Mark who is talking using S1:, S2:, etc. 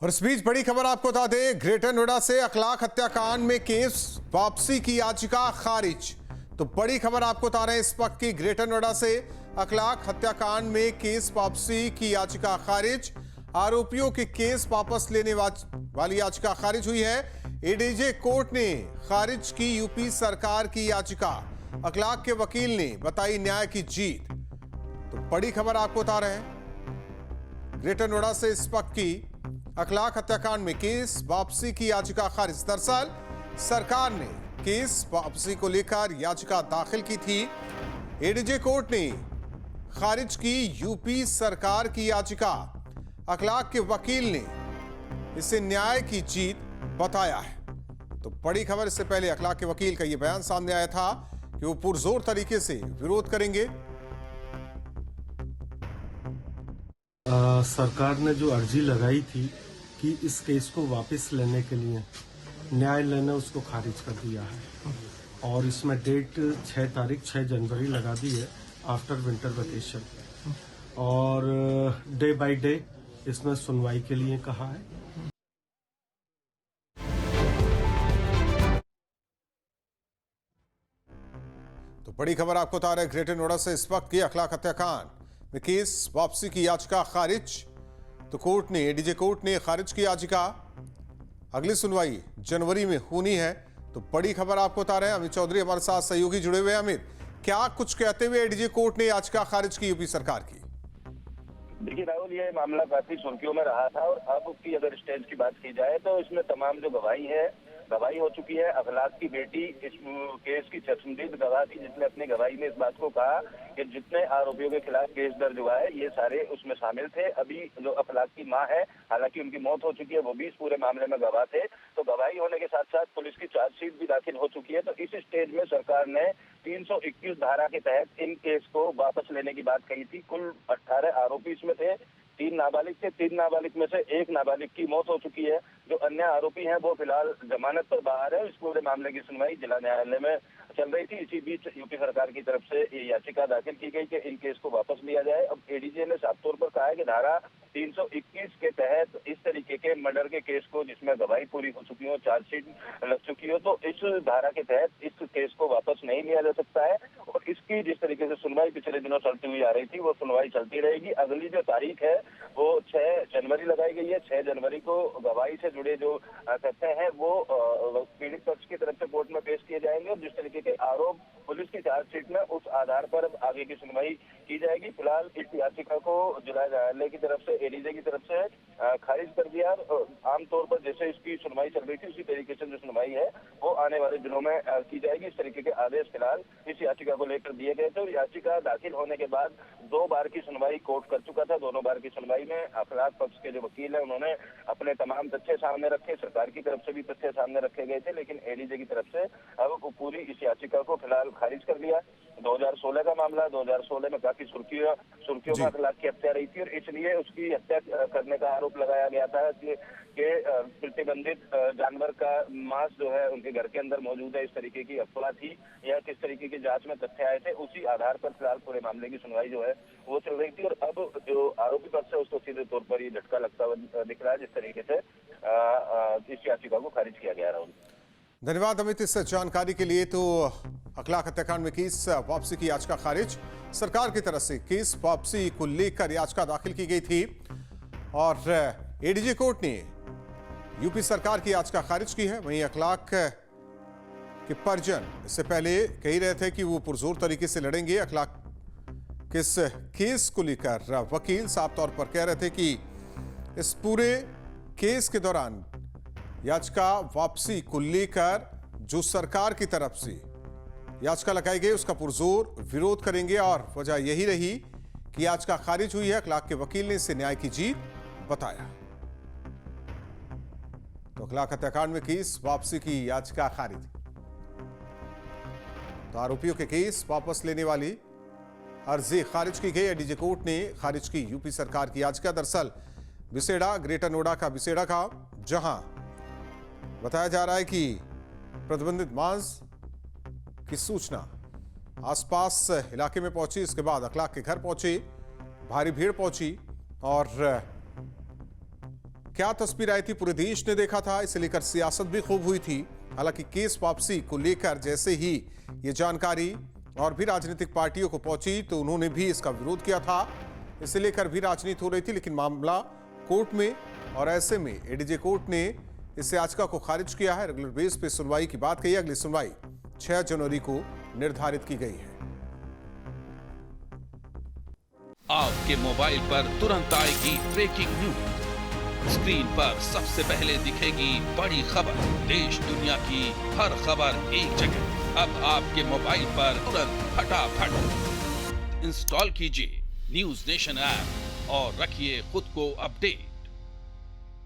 S1: और इस बीच बड़ी खबर आपको बता दें, ग्रेटर नोएडा से अखलाक हत्याकांड में केस वापसी की याचिका खारिज। तो बड़ी खबर आपको बता रहे हैं इस वक्त की, ग्रेटर नोएडा से अखलाक हत्याकांड में केस वापसी की याचिका खारिज। आरोपियों के केस वापस लेने वाली याचिका खारिज हुई है। एडीजे कोर्ट ने खारिज की यूपी सरकार की याचिका। अखलाक के वकील ने बताई न्याय की जीत। तो बड़ी खबर आपको बता रहे हैं ग्रेटर नोएडा से इस वक्त की, अखलाक हत्याकांड में केस वापसी की याचिका खारिज। दरअसल सरकार ने केस वापसी को लेकर याचिका दाखिल की थी। एडीजे कोर्ट ने खारिज की यूपी सरकार की याचिका। अखलाक के वकील ने इसे न्याय की जीत बताया है। तो बड़ी खबर, इससे पहले अखलाक के वकील का यह बयान सामने आया था कि वो पुरजोर तरीके से विरोध करेंगे।
S2: सरकार ने जो अर्जी लगाई थी कि इस केस को वापस लेने के लिए, न्यायालय ने उसको खारिज कर दिया है और इसमें डेट 6 जनवरी लगा दी है आफ्टर विंटर वेकेशन, और डे बाय डे इसमें सुनवाई के लिए कहा है।
S1: तो बड़ी खबर आपको बता रहे हैं ग्रेटर नोएडा से इस वक्त की, अखलाक हत्याकांड में केस वापसी की याचिका खारिज। तो कोर्ट ने, एडीजे कोर्ट ने खारिज की याचिका। अगली सुनवाई जनवरी में होनी है। तो बड़ी खबर आपको बता रहे हैं, अमित चौधरी हमारे साथ सहयोगी जुड़े हुए हैं। अमित, क्या कुछ कहते हुए एडीजे कोर्ट ने याचिका खारिज की यूपी सरकार की?
S3: देखिए राहुल, ये मामला काफी सुर्खियों में रहा था और अब उसकी अगर स्टेज की बात की जाए तो इसमें तमाम जो गवाही हो चुकी है। अखलाक की बेटी इस केस की चश्मदीद गवाह थी, जिसने अपनी गवाही में इस बात को कहा कि जितने आरोपियों के खिलाफ केस दर्ज हुआ है ये सारे उसमें शामिल थे। अभी जो अखलाक की मां है, हालांकि उनकी मौत हो चुकी है, वो भी इस पूरे मामले में गवाह थे। तो गवाही होने के साथ साथ पुलिस की चार्जशीट भी दाखिल हो चुकी है। तो इस स्टेज में सरकार ने 321 धारा के तहत इन केस को वापस लेने की बात कही थी। कुल 18 आरोपी इसमें थे, 3 नाबालिग थे। 3 नाबालिग में से एक नाबालिग की मौत हो चुकी है। जो अन्य आरोपी हैं वो फिलहाल जमानत पर बाहर है। इस पूरे मामले की सुनवाई जिला न्यायालय में चल रही थी। इसी बीच यूपी सरकार की तरफ से ये याचिका दाखिल की गई कि इन केस को वापस लिया जाए। अब एडीजे ने साफ तौर पर कहा है कि धारा 321 के तहत इस तरीके के मर्डर के केस को, जिसमें गवाही पूरी हो चुकी हो, चार्जशीट लग चुकी हो, तो इस धारा के तहत इस केस को वापस नहीं लिया जा सकता है। और इसकी जिस तरीके से सुनवाई पिछले दिनों चलती हुई आ रही थी, वो सुनवाई चलती रहेगी। अगली जो तारीख है वो 6 जनवरी लगाई गई है। 6 जनवरी को गवाही से जुड़े जो तथ्य हैं वो पीड़ित पक्ष की तरफ से कोर्ट में पेश किए जाएंगे और जिस तरीके के आरोप पुलिस की चार्जशीट में, उस आधार पर आगे की सुनवाई की जाएगी। फिलहाल इस याचिका को जिला न्यायालय की तरफ से, एडीजे की तरफ से खारिज कर दिया। आमतौर पर जैसे इसकी सुनवाई चल रही थी उसी तरीके से जो सुनवाई है वो आने वाले दिनों में की जाएगी। इस तरीके के आदेश फिलहाल इस याचिका को लेकर दिए गए थे और याचिका दाखिल होने के बाद 2 बार की सुनवाई कोर्ट कर चुका था। दोनों बार की सुनवाई में अखलाक पक्ष के जो वकील है उन्होंने अपने तमाम तथ्य सामने रखे, सरकार की तरफ से भी तथ्य सामने रखे गए थे, लेकिन एडीजे की तरफ से अब पूरी इस याचिका को फिलहाल खारिज कर दिया। 2016 का मामला, 2016 में काफी सुर्खियों में अखलाक की हत्या रही थी और इसलिए उसकी हत्या करने का आरोप लगाया गया था कि प्रतिबंधित जानवर का मांस जो है उनके घर के अंदर मौजूद है। इस तरीके की अफवाह थी या किस तरीके की जांच में तथ्य आए थे, उसी आधार पर फिलहाल पूरे मामले की सुनवाई जो है वो चल रही थी। और अब जो आरोपी पक्ष है उसको सीधे तौर पर ये झटका लगता हुआ दिख रहा है, जिस तरीके से इस याचिका को खारिज किया गया। राहुल,
S1: धन्यवाद अमित इस जानकारी के लिए। तो अखलाक हत्याकांड में केस वापसी की याचिका खारिज। सरकार की तरफ से केस वापसी को लेकर याचिका दाखिल की गई थी और एडीजे कोर्ट ने यूपी सरकार की याचिका खारिज की है। वहीं अखलाक के परिजन इससे पहले कह रहे थे कि वो पुरजोर तरीके से लड़ेंगे। अखलाक किस केस को लेकर वकील साफ तौर पर कह रहे थे कि इस पूरे केस के दौरान याचिका वापसी को लेकर जो सरकार की तरफ से याचिका लगाई गई उसका पुरजोर विरोध करेंगे और वजह यही रही कि याचिका खारिज हुई है। अखलाक के वकील ने इसे न्याय की जीत बताया। तो अखलाक हत्याकांड में केस वापसी की याचिका खारिज। तो आरोपियों के केस वापस लेने वाली अर्जी खारिज की गई। एडीजे कोर्ट ने खारिज की यूपी सरकार की याचिका। दरअसल बिसेड़ा, ग्रेटर नोएडा का बिसेड़ा का, जहां बताया जा रहा है कि प्रतिबंधित मांस की सूचना आसपास इलाके में पहुंची। इसके बाद अखलाक के घर पहुंचे, भारी भीड़ पहुंची और क्या तस्वीर आई थी पूरे देश ने देखा था, इसे लेकर सियासत भी खूब हुई थी। हालांकि केस वापसी को लेकर जैसे ही ये जानकारी और भी राजनीतिक पार्टियों को पहुंची तो उन्होंने भी इसका विरोध किया था। इसे लेकर भी राजनीति हो रही थी, लेकिन मामला कोर्ट में और ऐसे में एडीजे कोर्ट ने इस याचिका को खारिज किया है। रेगुलर बेस पे सुनवाई की बात कही। अगली सुनवाई 6 जनवरी को निर्धारित की गई है।
S4: आपके मोबाइल पर तुरंत आएगी ब्रेकिंग न्यूज। स्क्रीन पर सबसे पहले दिखेगी बड़ी खबर। देश दुनिया की हर खबर एक जगह। अब आपके मोबाइल पर तुरंत फटाफट इंस्टॉल कीजिए न्यूज नेशन ऐप और रखिए खुद को अपडेट।